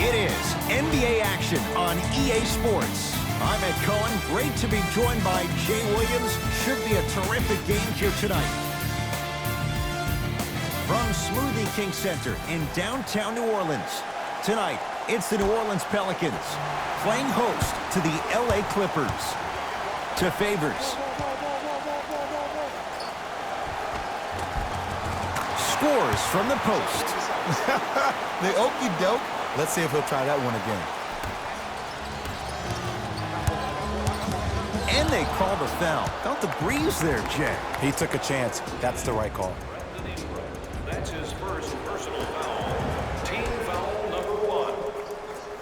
It is NBA action on EA Sports. I'm Ed Cohen. Great to be joined by Jay Williams. Should be a terrific game here tonight. From Smoothie King Center in downtown New Orleans. Tonight, it's the New Orleans Pelicans playing host to the LA Clippers. To Favors. Scores from the post. The okie doke. Let's see if he'll try that one again. And they called a foul. Felt the breeze there, Jay. He took a chance. That's the right call. That's his first personal foul. Team foul number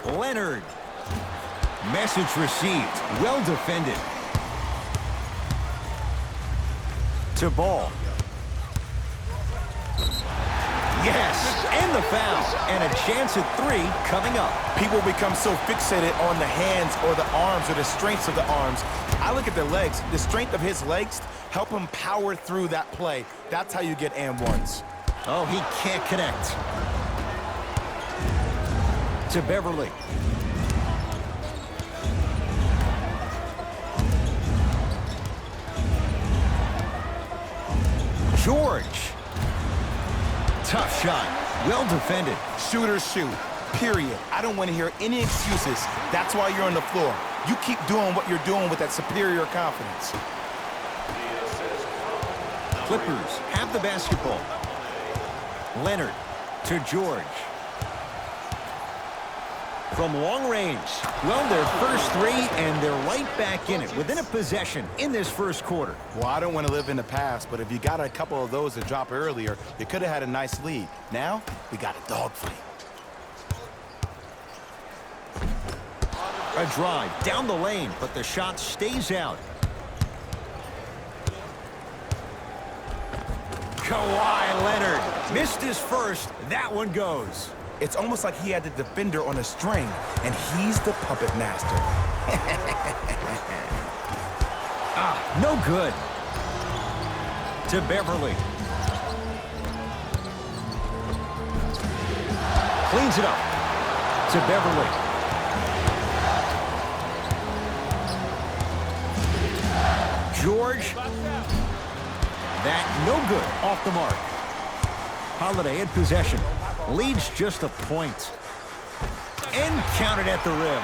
1. Leonard. Message received. Well defended. To Ball. Yes, and the foul. And a chance at 3 coming up. People become so fixated on the hands or the arms or the strengths of the arms. I look at the legs. The strength of his legs help him power through that play. That's how you get and ones. Oh, he can't connect. To Beverly. George. Tough shot. Well defended. Shooters shoot. Period. I don't want to hear any excuses. That's why you're on the floor. You keep doing what you're doing with that superior confidence. Clippers have the basketball. Leonard to George. From long range. Well, their first 3, and they're right back in it within a possession in this first quarter. Well, I don't want to live in the past, but if you got a couple of those to drop earlier, you could have had a nice lead. Now, we got a dogfight. A drive down the lane, but the shot stays out. Kawhi Leonard missed his first. That one goes. It's almost like he had the defender on a string, and he's the puppet master. No good. To Beverly. Cleans it up. To Beverly. George. That no good. Off the mark. Holiday in possession. Leads just a point. And counted at the rim.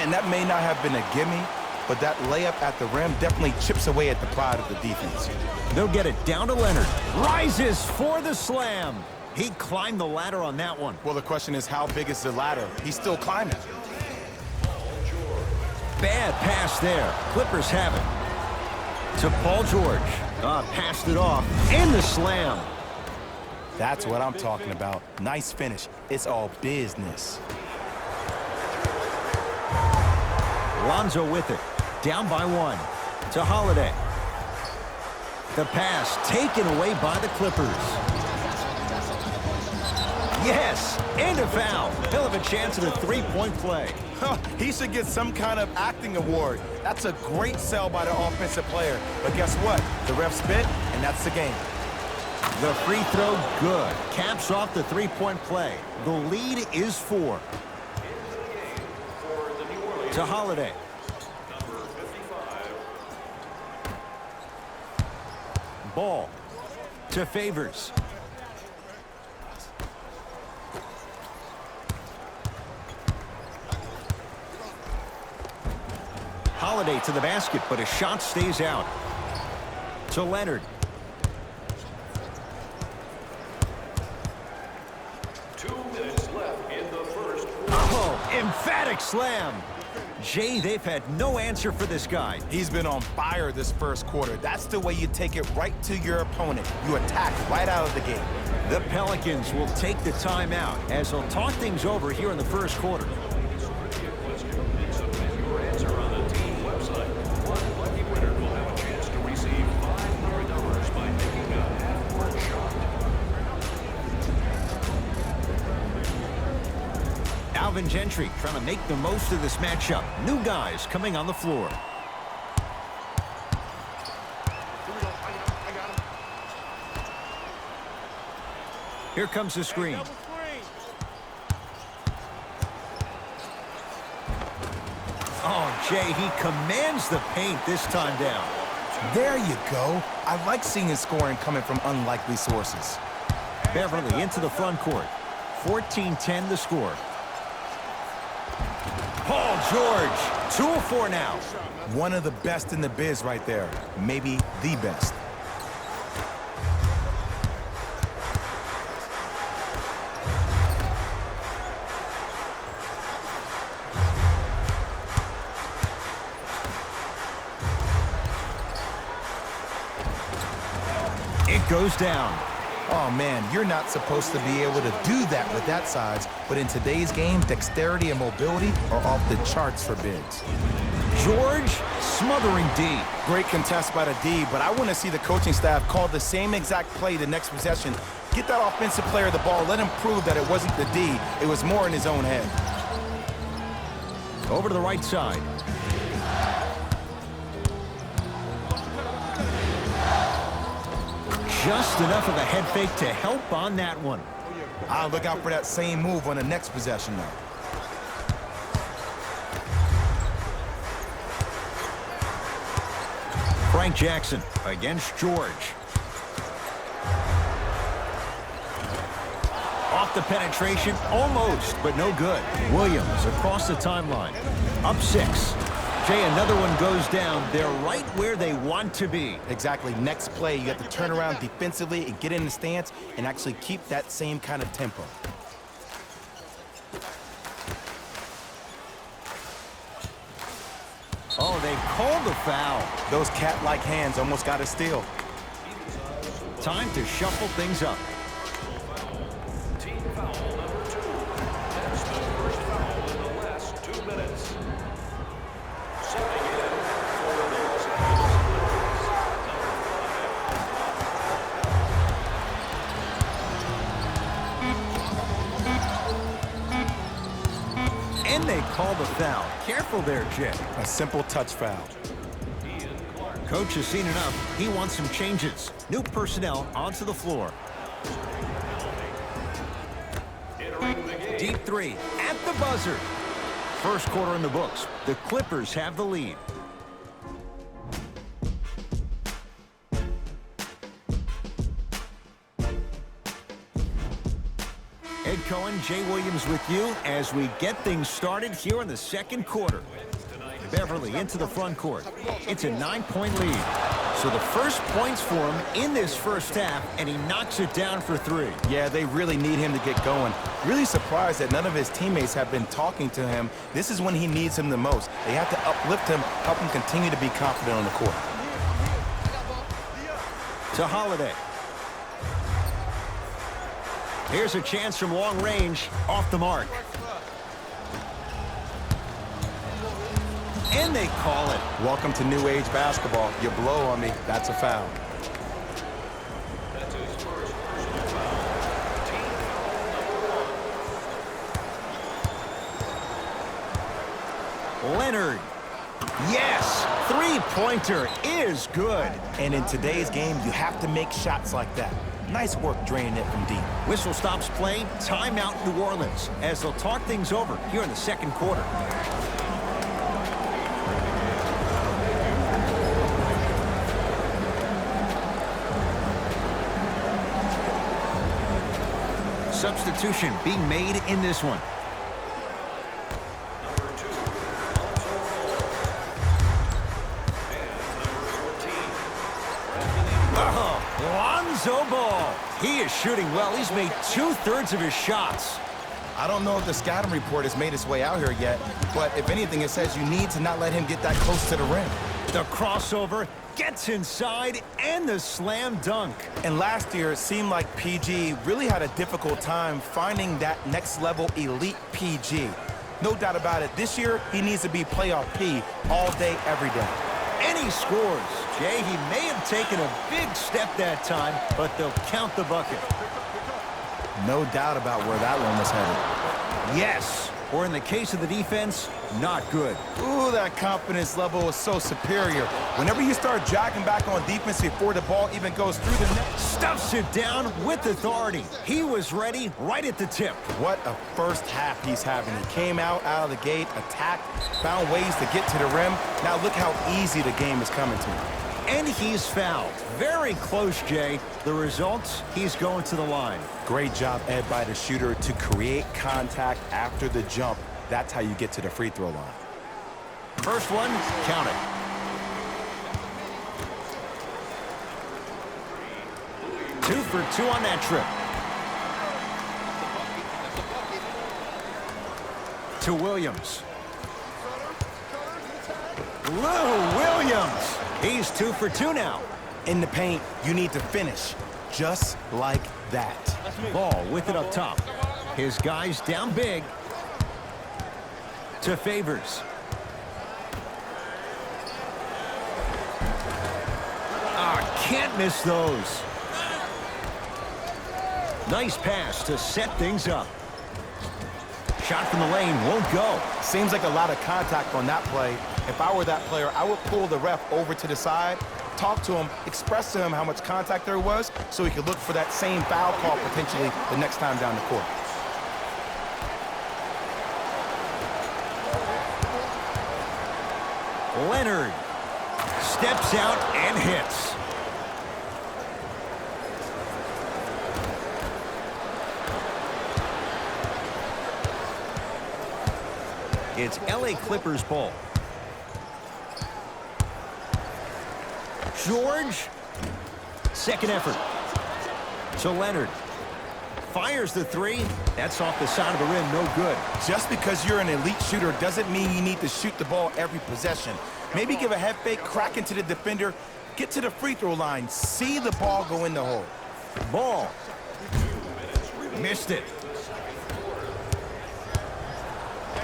And that may not have been a gimme, but that layup at the rim definitely chips away at the pride of the defense. They'll get it down to Leonard. Rises for the slam. He climbed the ladder on that one. Well, the question is, how big is the ladder? He's still climbing. Bad pass there. Clippers have it. To Paul George. Passed it off. And the slam. That's what I'm talking about. Nice finish. It's all business. Lonzo with it. Down by 1. To Holiday. The pass taken away by the Clippers. Yes, and a foul. He'll have a chance at a 3-point play. He should get some kind of acting award. That's a great sell by the offensive player. But guess what? The ref spit, and that's the game. The free throw, good. Caps off the 3-point play. The lead is 4. To Holiday. Ball. To Favors. Holiday to the basket, but his shot stays out. To Leonard. 2 minutes left in the first quarter. Oh, emphatic slam. Jay, they've had no answer for this guy. He's been on fire this first quarter. That's the way you take it right to your opponent. You attack right out of the gate. The Pelicans will take the timeout as they'll talk things over here in the first quarter. Your answer on the team website. One lucky winner will have a chance to receive $500 by making a half-court shot. Alvin Gentry trying to make the most of this matchup. New guys coming on the floor. Here comes the screen. Jay, he commands the paint this time down. There you go. I like seeing his scoring coming from unlikely sources. Beverly into the front court. 14-10 the score. Paul George, 2 of 4 now. One of the best in the biz right there. Maybe the best. It goes down. Oh, man, you're not supposed to be able to do that with that size, but in today's game, dexterity and mobility are off the charts for bigs. George smothering D. Great contest by the D, but I want to see the coaching staff call the same exact play the next possession. Get that offensive player the ball. Let him prove that it wasn't the D. It was more in his own head. Over to the right side. Just enough of a head fake to help on that one. I'll look out for that same move on the next possession now. Frank Jackson against George. Off the penetration, almost, but no good. Williams across the timeline. Up 6. Jay, another one goes down. They're right where they want to be. Exactly. Next play, you have to turn around defensively and get in the stance and actually keep that same kind of tempo. Oh, they called the foul. Those cat-like hands almost got a steal. Time to shuffle things up. Team foul number 2. That's the first foul in the last 2 minutes. Stepping in for the Los Angeles Clippers, number 5. And they call the foul. Careful there, Jay. A simple touch foul. Coach has seen enough. He wants some changes. New personnel onto the floor. Deep 3 at the buzzer. First quarter in the books. The Clippers have the lead. Ed Cohen, Jay Williams with you as we get things started here in the second quarter. Beverly into the front court. It's a 9-point lead. So the first points for him in this first half, and he knocks it down for 3. Yeah, they really need him to get going. Really surprised that none of his teammates have been talking to him. This is when he needs him the most. They have to uplift him, help him continue to be confident on the court. To Holiday. Here's a chance from long range, off the mark. And they call it. Welcome to new age basketball. You blow on me, that's a foul. That's his first personal foul. Team foul number 1. Leonard. Yes, 3-pointer is good. And in today's game, you have to make shots like that. Nice work draining it from deep. Whistle stops play, timeout New Orleans, as they'll talk things over here in the second quarter. Substitution being made in this one. Number 2, and number 14. Lonzo Ball. He is shooting well. He's made 2/3 of his shots. I don't know if the scouting report has made its way out here yet, but if anything, it says you need to not let him get that close to the rim. The crossover gets inside and the slam dunk. And last year, it seemed like PG really had a difficult time finding that next level elite PG. No doubt about it, this year, he needs to be playoff P all day, every day. And he scores. Jay, he may have taken a big step that time, but they'll count the bucket. No doubt about where that one was headed. Yes, or in the case of the defense, not good. Ooh, that confidence level is so superior. Whenever you start jogging back on defense before the ball even goes through the net. Stuffs it down with authority. He was ready right at the tip. What a first half he's having. He came out of the gate, attacked, found ways to get to the rim. Now look how easy the game is coming to him. And he's fouled. Very close, Jay. The results, he's going to the line. Great job, Ed, by the shooter to create contact after the jump. That's how you get to the free throw line. First one, count it. Two for two on that trip. To Williams. Lou Williams. He's 2 for 2 now. In the paint, you need to finish just like that. Ball with it up top. His guys down big. To Favors. Can't miss those. Nice pass to set things up. Shot from the lane won't go. Seems like a lot of contact on that play. If I were that player, I would pull the ref over to the side, talk to him, express to him how much contact there was so he could look for that same foul call potentially the next time down the court. Leonard steps out and hits. It's LA Clippers ball. George. Second effort. To Leonard. Fires the three. That's off the side of the rim. No good. Just because you're an elite shooter doesn't mean you need to shoot the ball every possession. Maybe give a head fake, crack into the defender, get to the free throw line, see the ball go in the hole. Ball. Missed it.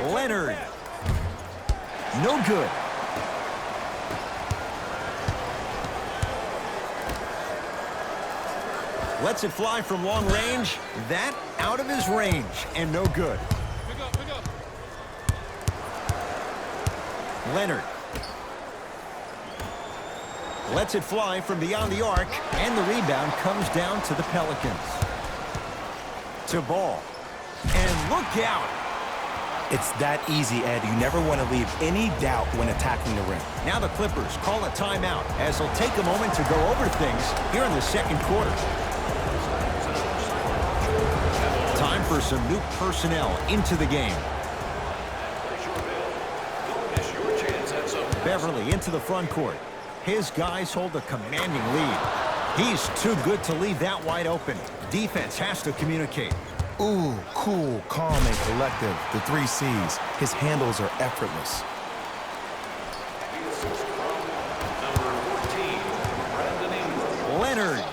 Leonard. No good. Lets it fly from long range. That out of his range and no good. Leonard. Lets it fly from beyond the arc, and the rebound comes down to the Pelicans. To Ball. And look out. It's that easy, Ed. You never want to leave any doubt when attacking the rim. Now the Clippers call a timeout as they'll take a moment to go over things here in the second quarter. Time for some new personnel into the game. Beverly into the front court. His guys hold a commanding lead. He's too good to leave that wide open. Defense has to communicate. Ooh, cool, calm, and collective. The 3 C's. His handles are effortless. Leonard.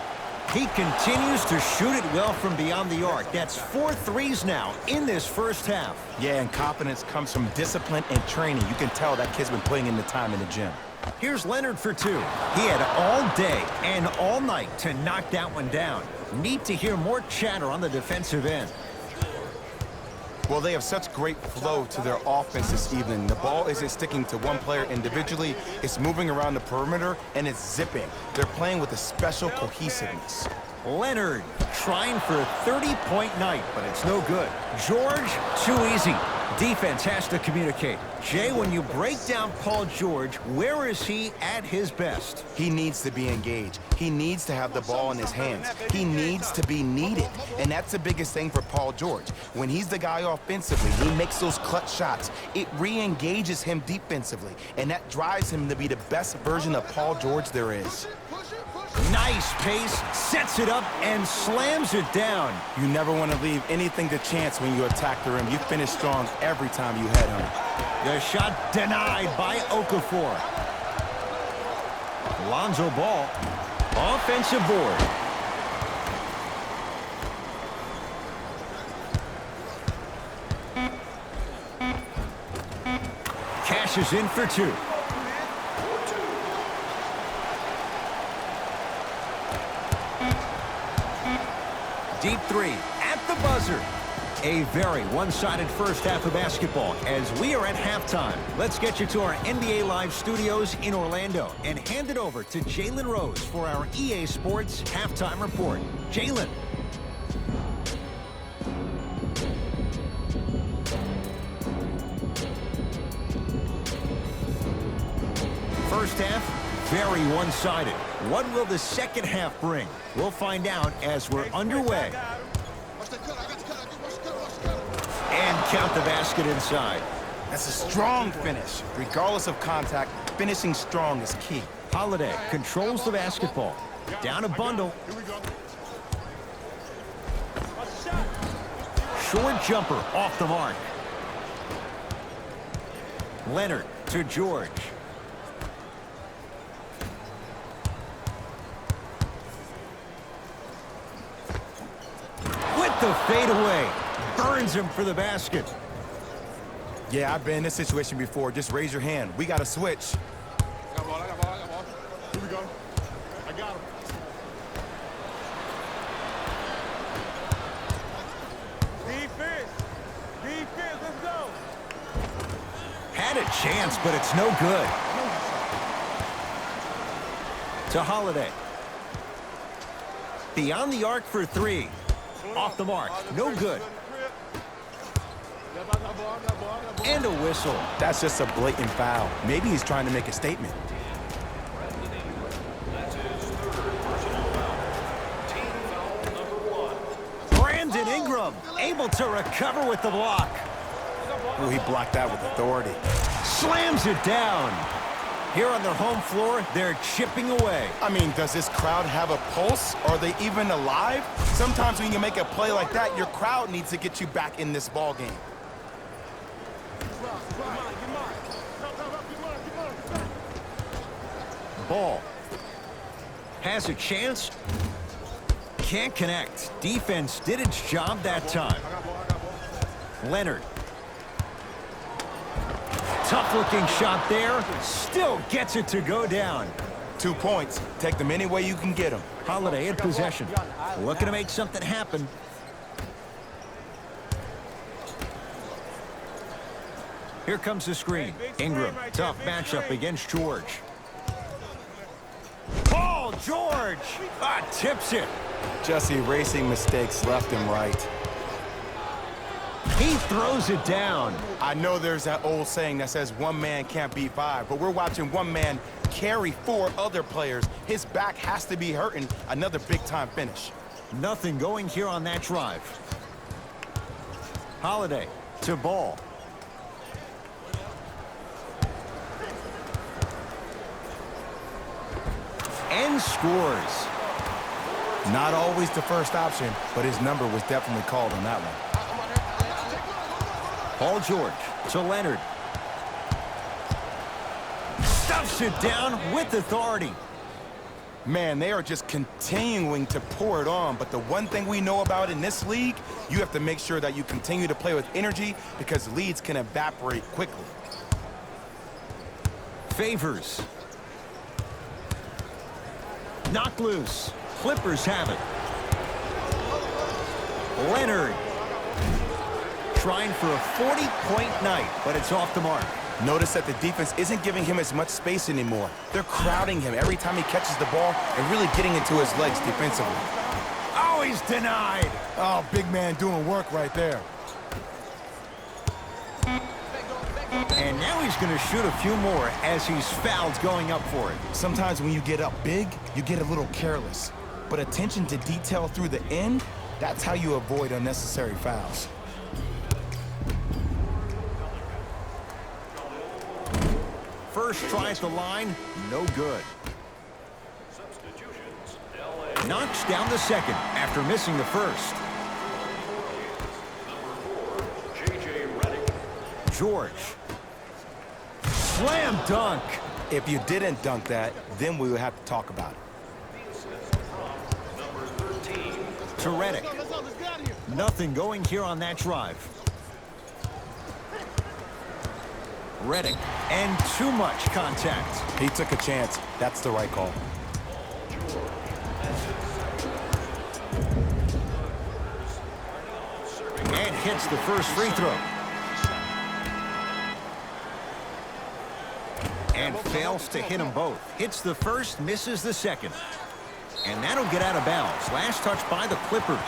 He continues to shoot it well from beyond the arc. That's 4 threes now in this first half. Yeah, and confidence comes from discipline and training. You can tell that kid's been putting in the time in the gym. Here's Leonard for 2. He had all day and all night to knock that one down. Need to hear more chatter on the defensive end. Well, they have such great flow to their offense this evening. The ball isn't sticking to one player individually. It's moving around the perimeter, and it's zipping. They're playing with a special cohesiveness. Leonard trying for a 30-point night, but it's no good. George, too easy. Defense has to communicate. Jay, when you break down Paul George, where is he at his best? He needs to be engaged. He needs to have the ball in his hands. He needs to be needed. And that's the biggest thing for Paul George. When he's the guy offensively, he makes those clutch shots. It re-engages him defensively. And that drives him to be the best version of Paul George there is. Nice pace, sets it up, and slams it down. You never want to leave anything to chance when you attack the rim. You finish strong every time you head home. The shot denied by Okafor. Lonzo Ball, offensive board. Cashes in for 2. Deep 3 at the buzzer. A very one-sided first half of basketball as we are at halftime. Let's get you to our NBA Live studios in Orlando and hand it over to Jalen Rose for our EA Sports Halftime Report. Jalen. First half, very one-sided. What will the second half bring? We'll find out as we're underway. And count the basket inside. That's a strong finish. Regardless of contact, finishing strong is key. Holiday controls the basketball. Down a bundle. Short jumper off the mark. Leonard to George. With the fadeaway. Burns him for the basket. Yeah, I've been in this situation before. Just raise your hand. We got to switch. I got ball. Here we go. I got him. Defense, let's go. Had a chance, but it's no good. To Holiday. Beyond the arc for three. Off the mark. No good. And a whistle. That's just a blatant foul. Maybe he's trying to make a statement. That's his third personal foul. Team foul number 1. Brandon Ingram able to recover with the block. Oh, he blocked that with authority. Slams it down. Here on their home floor, they're chipping away. I mean, does this crowd have a pulse? Are they even alive? Sometimes when you make a play like that, your crowd needs to get you back in this ball game. Ball. Has a chance. Can't connect. Defense did its job that time. Leonard. Tough-looking shot there. Still gets it to go down. 2 points. Take them any way you can get them. Holiday in possession. Looking to make something happen. Here comes the screen. Ingram, tough matchup against George. Paul George! Tips it. Just erasing mistakes left and right. He throws it down. I know there's that old saying that says one man can't beat five, but we're watching one man carry 4 other players. His back has to be hurting. Another big-time finish. Nothing going here on that drive. Holiday to Ball. And scores. Not always the first option, but his number was definitely called on that one. Paul George to Leonard. Stuffs it down with authority. Man, they are just continuing to pour it on, but the one thing we know about in this league, you have to make sure that you continue to play with energy because leads can evaporate quickly. Favors. Knocked loose. Clippers have it. Leonard. Trying for a 40-point night, but it's off the mark. Notice that the defense isn't giving him as much space anymore. They're crowding him every time he catches the ball and really getting into his legs defensively. Oh, he's denied. Oh, big man doing work right there. And now he's going to shoot a few more as he's fouled going up for it. Sometimes when you get up big, you get a little careless. But attention to detail through the end, that's how you avoid unnecessary fouls. First try at the line, no good. Substitutions, LA. Knocks down the second after missing the first. Number 4, J.J. Redick. George. Slam dunk. If you didn't dunk that, then we would have to talk about it. Number 13, To Redick. Nothing going here on that drive. Redick. And too much contact. He took a chance. That's the right call. And hits the first free throw. And fails to hit them both. Hits the first, misses the second. And that'll get out of bounds. Last touch by the Clippers.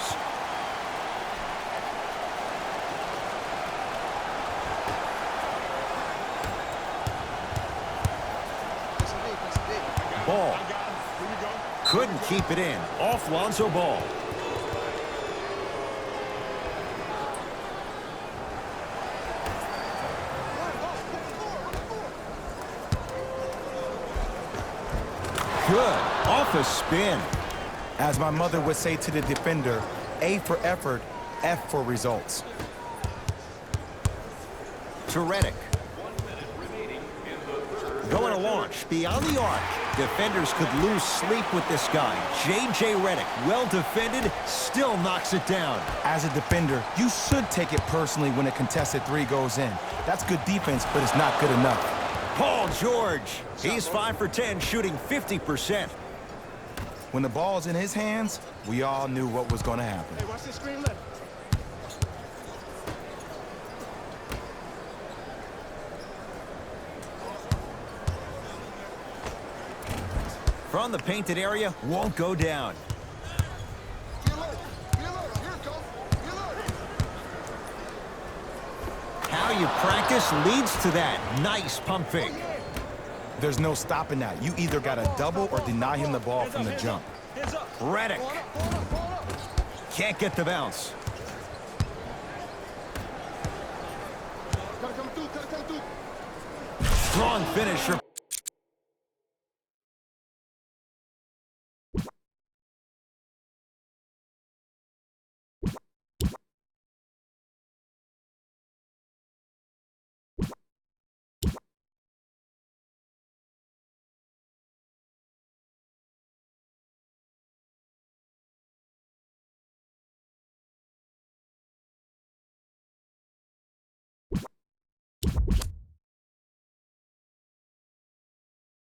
Ball. Couldn't keep it in. Off Lonzo Ball. Good. Off a spin. As my mother would say to the defender, A for effort, F for results. To Redick. Going to launch beyond the arc. Defenders could lose sleep with this guy. J.J. Redick, well defended, still knocks it down. As a defender, you should take it personally when a contested three goes in. That's good defense, but it's not good enough. Paul George. He's 5 for 10, shooting 50%. When the ball's in his hands, we all knew what was going to happen. Hey, watch this screen left. From the painted area, won't go down. Be alert. Be alert. Here it comes. Be alert. How you practice leads to that. Nice pump fake. There's no stopping that. You either got to double or deny him the ball from the jump. Redick. Can't get the bounce. Gotta come through. Gotta come through. Strong finisher.